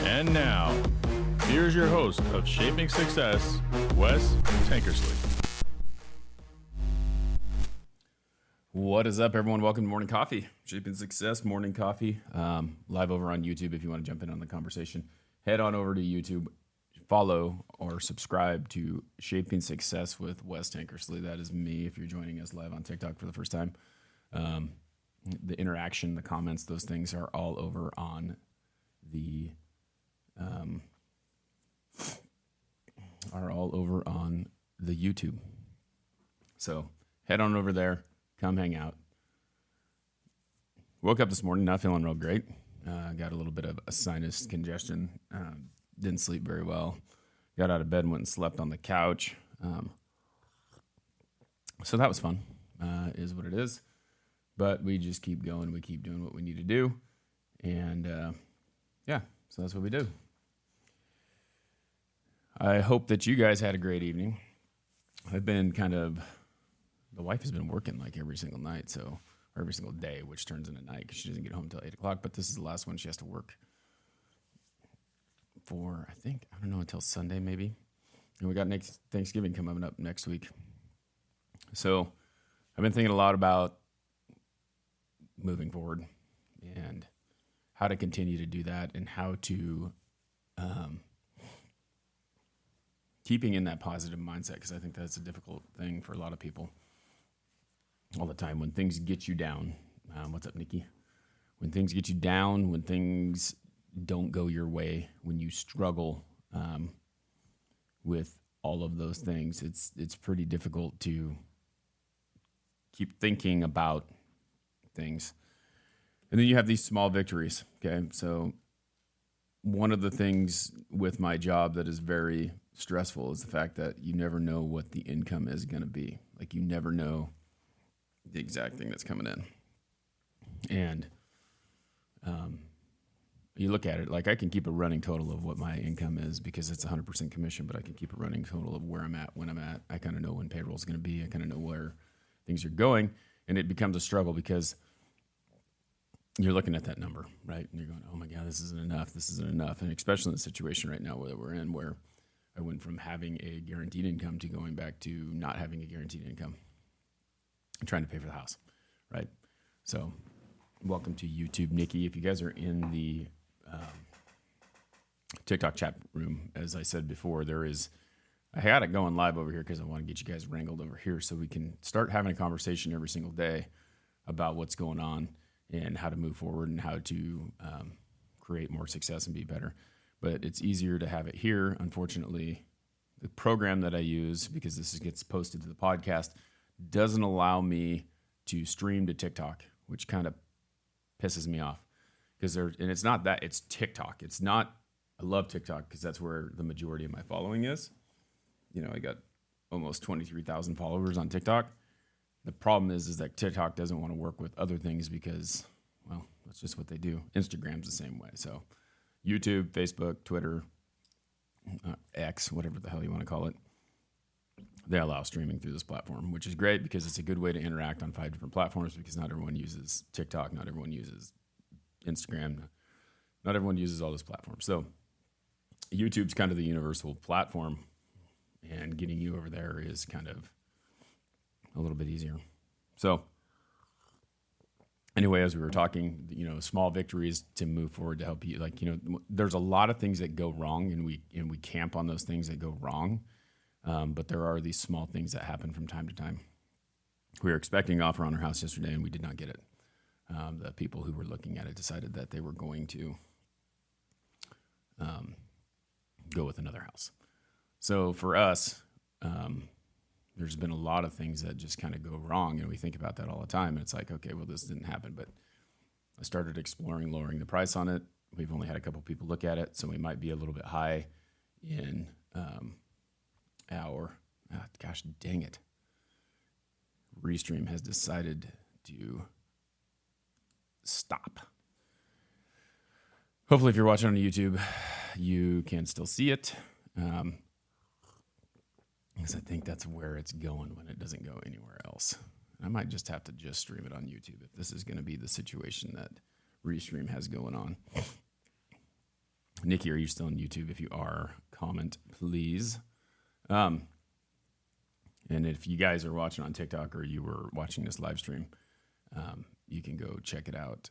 And now, here's your host of Shaping Success, Wes Tankersley. What is up, everyone? Welcome to Morning Coffee, Shaping Success Morning Coffee, live over on YouTube. If you want to jump in on the conversation, head on over to YouTube, follow or subscribe to Shaping Success with Wes Tankersley. That is me. If you're joining us live on TikTok for the first time, the interaction, the comments, those things are all over on the YouTube. So head on over there. Come hang out. Woke up this morning, not feeling real great. Got a little bit of a sinus congestion. Didn't sleep very well. Got out of bed and went and slept on the couch. So that was fun, is what it is. But we just keep going. We keep doing what we need to do. And so that's what we do. I hope that you guys had a great evening. I've been the wife has been working like every single night, or every single day, which turns into night because she doesn't get home until 8 o'clock. But this is the last one she has to work for, until Sunday maybe. And we got next Thanksgiving coming up next week. So I've been thinking a lot about moving forward and how to continue to do that and how to keeping in that positive mindset, because I think that's a difficult thing for a lot of people all the time. When things get you down, what's up, Nikki? When things get you down, when things don't go your way, when you struggle with all of those things, it's pretty difficult to keep thinking about things. And then you have these small victories, okay? So one of the things with my job that is very stressful is the fact that you never know what the income is going to be. Like, you never know the exact thing that's coming in. And you look at it, like, I can keep a running total of what my income is because it's 100% commission, but I can keep a running total of where I'm at, when I'm at. I kind of know when payroll is going to be. I kind of know where things are going. And it becomes a struggle because you're looking at that number, right? And you're going, oh my God, this isn't enough. This isn't enough. And especially in the situation right now where we're in, where I went from having a guaranteed income to going back to not having a guaranteed income. I'm trying to pay for the house, right? So welcome to YouTube, Nikki. If you guys are in the TikTok chat room, as I said before, I had it going live over here because I want to get you guys wrangled over here so we can start having a conversation every single day about what's going on and how to move forward and how to create more success and be better. But it's easier to have it here. Unfortunately, the program that I use, because this gets posted to the podcast, doesn't allow me to stream to TikTok, which kind of pisses me off. And it's not that, it's TikTok. It's not, I love TikTok because that's where the majority of my following is. You know, I got almost 23,000 followers on TikTok. The problem is that TikTok doesn't want to work with other things because, well, that's just what they do. Instagram's the same way. So YouTube, Facebook, Twitter, X, whatever the hell you want to call it, they allow streaming through this platform, which is great because it's a good way to interact on 5 different platforms, because not everyone uses TikTok, not everyone uses Instagram, not everyone uses all those platforms. So YouTube's kind of the universal platform, and getting you over there is kind of a little bit easier. So anyway, as we were talking, small victories to move forward to help you. Like, there's a lot of things that go wrong, and we camp on those things that go wrong. But there are these small things that happen from time to time. We were expecting an offer on our house yesterday, and we did not get it. The people who were looking at it decided that they were going to go with another house. So for us, there's been a lot of things that just kind of go wrong, and we think about that all the time. And it's like, okay, well, this didn't happen, but I started exploring lowering the price on it. We've only had a couple people look at it, so we might be a little bit high in gosh dang it. Restream has decided to stop. Hopefully, if you're watching on YouTube, you can still see it. Because I think that's where it's going when it doesn't go anywhere else. I might just have to just stream it on YouTube if this is going to be the situation that Restream has going on. Nikki, are you still on YouTube? If you are, comment, please. And if you guys are watching on TikTok or you were watching this live stream, you can go check it out,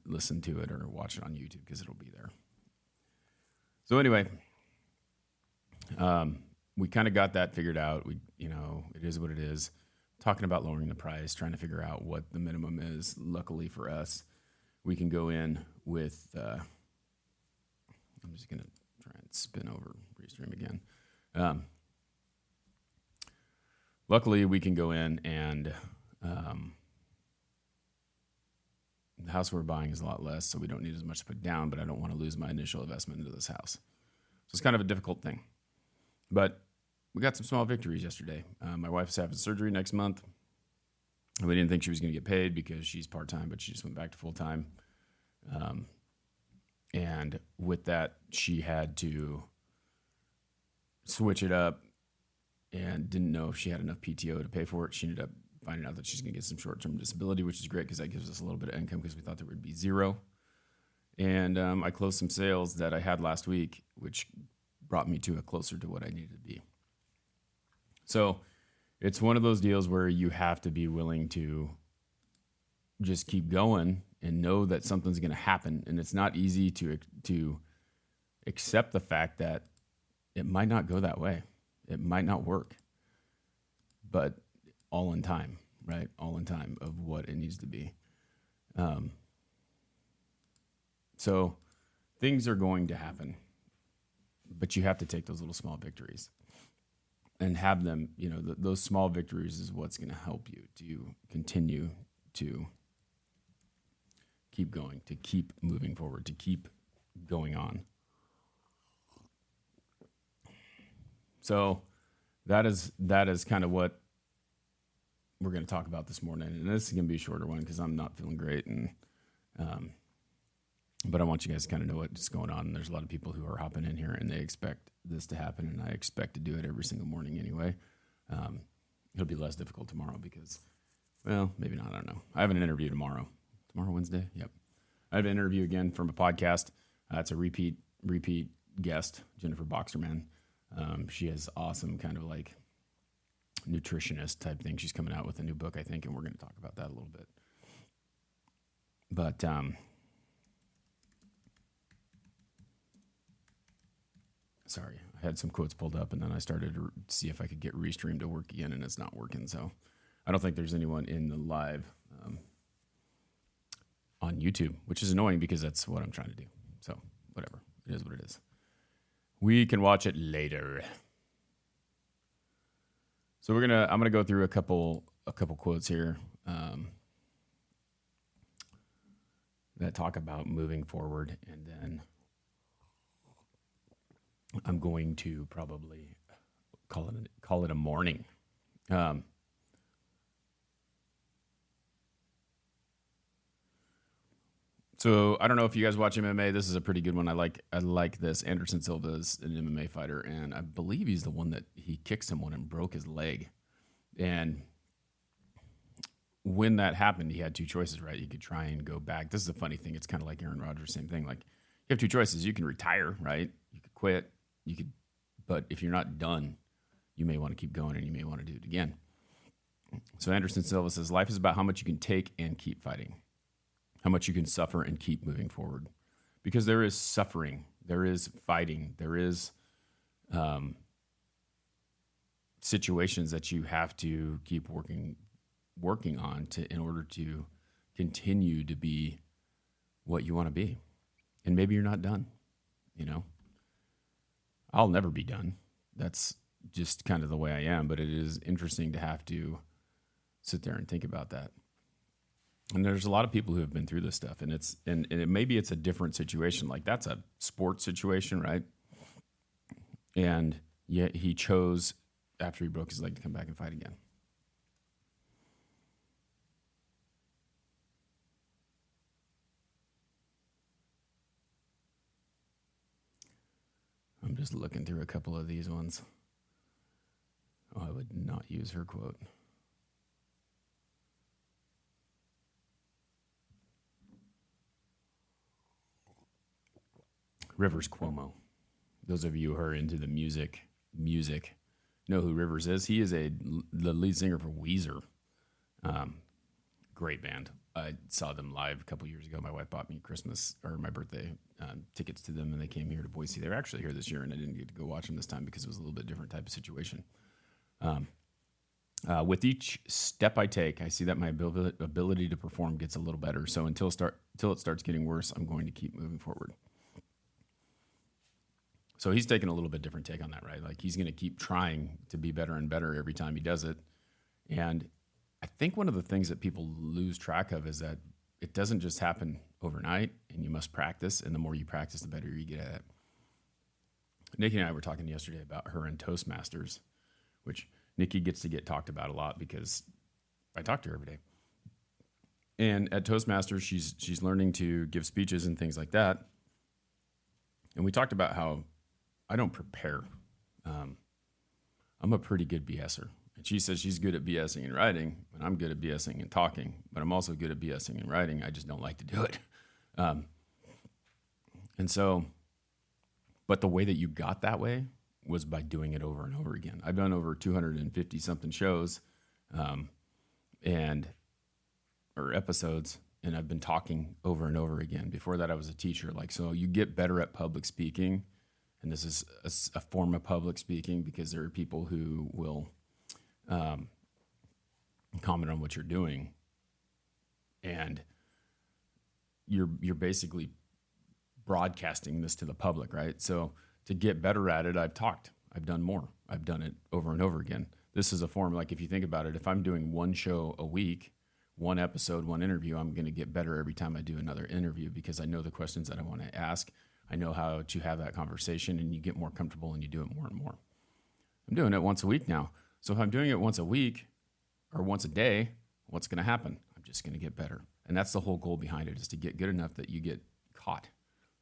listen to it, or watch it on YouTube because it'll be there. So anyway, we kind of got that figured out. It is what it is. Talking about lowering the price, trying to figure out what the minimum is. Luckily for us, we can go in with, I'm just going to try and spin over Restream again. Luckily, we can go in and the house we're buying is a lot less, so we don't need as much to put down, but I don't want to lose my initial investment into this house. So it's kind of a difficult thing. But we got some small victories yesterday. My wife's having surgery next month. We didn't think she was going to get paid because she's part-time, but she just went back to full-time. And with that, she had to switch it up and didn't know if she had enough PTO to pay for it. She ended up finding out that she's going to get some short-term disability, which is great because that gives us a little bit of income because we thought there would be zero. And I closed some sales that I had last week, which brought me to a closer to what I needed to be. So it's one of those deals where you have to be willing to just keep going and know that something's going to happen. And it's not easy to accept the fact that it might not go that way. It might not work, but all in time, right? All in time of what it needs to be. So things are going to happen, but you have to take those little small victories and have them, those small victories is what's going to help you to continue to keep going, to keep moving forward, to keep going on. So that is kind of what we're going to talk about this morning. And this is going to be a shorter one because I'm not feeling great. But I want you guys to kind of know what's going on. And there's a lot of people who are hopping in here and they expect this to happen. And I expect to do it every single morning anyway. It'll be less difficult tomorrow because, well, maybe not. I don't know. I have an interview tomorrow. Tomorrow, Wednesday? Yep. I have an interview again from a podcast. It's a repeat guest, Jennifer Boxerman. She has awesome kind of like nutritionist type thing. She's coming out with a new book, I think, and we're going to talk about that a little bit. But sorry, I had some quotes pulled up, and then I started to see if I could get Restream to work again, and it's not working. So I don't think there's anyone in the live on YouTube, which is annoying because that's what I'm trying to do. So whatever, it is what it is. We can watch it later. So I'm gonna go through a couple quotes here that talk about moving forward, and then I'm going to probably call it a morning. So I don't know if you guys watch MMA. This is a pretty good one. I like this. Anderson Silva is an MMA fighter, and I believe he's the one that he kicked someone and broke his leg. And when that happened, he had two choices, right? He could try and go back. This is a funny thing. It's kind of like Aaron Rodgers, same thing. Like you have two choices. You can retire, right? You could quit. But if you're not done, you may want to keep going and you may want to do it again. So Anderson Silva says, life is about how much you can take and keep fighting. How much you can suffer and keep moving forward. Because there is suffering, there is fighting, there is situations that you have to keep working on in order to continue to be what you want to be. And maybe you're not done, I'll never be done. That's just kind of the way I am, but it is interesting to have to sit there and think about that. And there's a lot of people who have been through this stuff, and maybe it's a different situation. Like that's a sports situation, right? And yet he chose after he broke his leg to come back and fight again. I'm just looking through a couple of these ones. Oh, I would not use her quote. Rivers Cuomo. Those of you who are into the music know who Rivers is. He is the lead singer for Weezer. Great band. I saw them live a couple years ago. My wife bought me my birthday tickets to them, and they came here to Boise. They were actually here this year, and I didn't get to go watch them this time because it was a little bit different type of situation. With each step I take, I see that my ability to perform gets a little better. So until it starts getting worse, I'm going to keep moving forward. So he's taking a little bit different take on that, right? Like he's going to keep trying to be better and better every time he does it. And I think one of the things that people lose track of is that it doesn't just happen overnight, and you must practice. And the more you practice, the better you get at it. Nikki and I were talking yesterday about her and Toastmasters, which Nikki gets to get talked about a lot because I talk to her every day. And at Toastmasters, she's learning to give speeches and things like that. And we talked about how I don't prepare. I'm a pretty good BSer. And she says she's good at BSing and writing, and I'm good at BSing and talking, but I'm also good at BSing and writing. I just don't like to do it. But the way that you got that way was by doing it over and over again. I've done over 250 something shows, or episodes, and I've been talking over and over again. Before that, I was a teacher. So you get better at public speaking, and this is a form of public speaking because there are people who will comment on what you're doing, and you're basically broadcasting this to the public, right? So to get better at it, I've done more. I've done it over and over again. This is a form, like if you think about it, if I'm doing one show a week, one episode, one interview, I'm going to get better every time I do another interview because I know the questions that I want to ask. I know how to have that conversation, and you get more comfortable and you do it more and more. I'm doing it once a week now. So if I'm doing it once a week or once a day, what's going to happen? I'm just going to get better. And that's the whole goal behind it, is to get good enough that you get caught,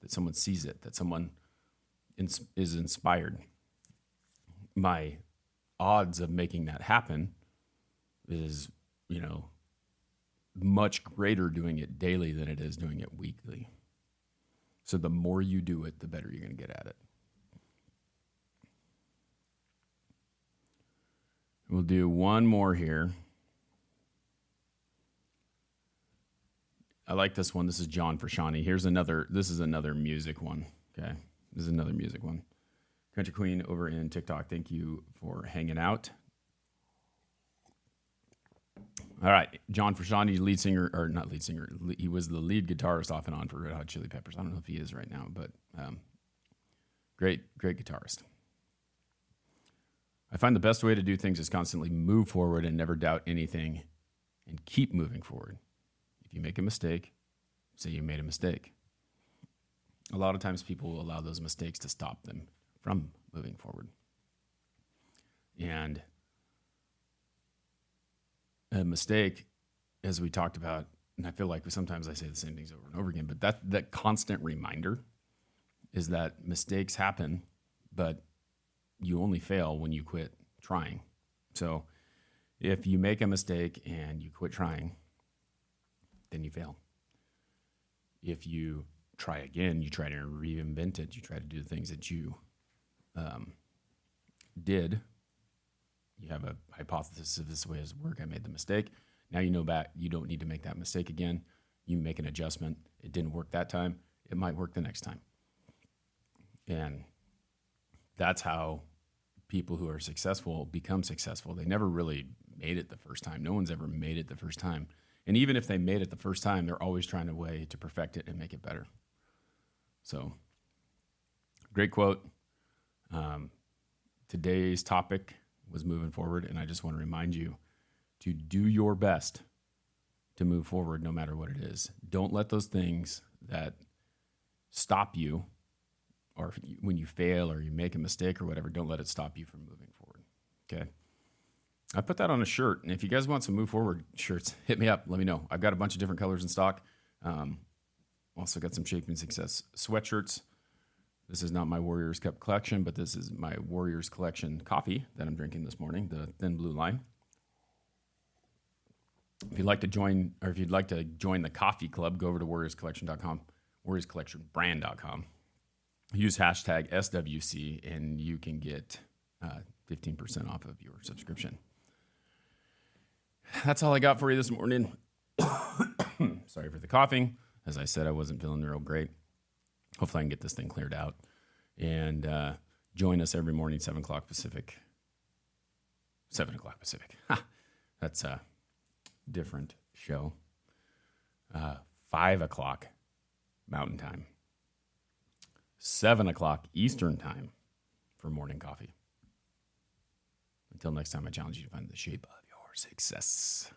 that someone sees it, that someone is inspired. My odds of making that happen is, much greater doing it daily than it is doing it weekly. So the more you do it, the better you're going to get at it. We'll do one more here. I like this one. This is John Frashani. This is another music one. Okay. This is another music one. Country Queen over in TikTok. Thank you for hanging out. All right. John Frashani, lead singer, or not lead singer. He was the lead guitarist off and on for Red Hot Chili Peppers. I don't know if he is right now, but great guitarist. I find the best way to do things is constantly move forward and never doubt anything and keep moving forward. If you make a mistake, say you made a mistake. A lot of times people will allow those mistakes to stop them from moving forward. And a mistake, as we talked about, and I feel like sometimes I say the same things over and over again, but that constant reminder is that mistakes happen, but you only fail when you quit trying. So if you make a mistake and you quit trying, then you fail. If you try again, you try to reinvent it, you try to do the things that you did. You have a hypothesis of this way does work. I made the mistake. Now you know back, you don't need to make that mistake again. You make an adjustment. It didn't work that time. It might work the next time. And that's how people who are successful become successful. They never really made it the first time. No one's ever made it the first time. And even if they made it the first time, they're always trying a way to perfect it and make it better. So, great quote. Today's topic was moving forward, and I just want to remind you to do your best to move forward no matter what it is. Don't let those things that stop you, or when you fail or you make a mistake or whatever, don't let it stop you from moving forward. Okay? I put that on a shirt, and if you guys want some move forward shirts, hit me up. Let me know. I've got a bunch of different colors in stock. Also got some Shaping Success sweatshirts. This is not my Warriors Cup collection, but this is my Warriors Collection coffee that I'm drinking this morning, the Thin Blue Line. If you'd like to join the coffee club, go over to warriorscollection.com, warriorscollectionbrand.com. use hashtag SWC, and you can get 15% off of your subscription. That's all I got for you this morning. Sorry for the coughing. As I said, I wasn't feeling real great. Hopefully I can get this thing cleared out. And join us every morning, 7 o'clock Pacific. 7 o'clock Pacific. That's a different show. 5 o'clock Mountain Time. 7 o'clock Eastern Time for morning coffee. Until next time, I challenge you to find the shape of your success.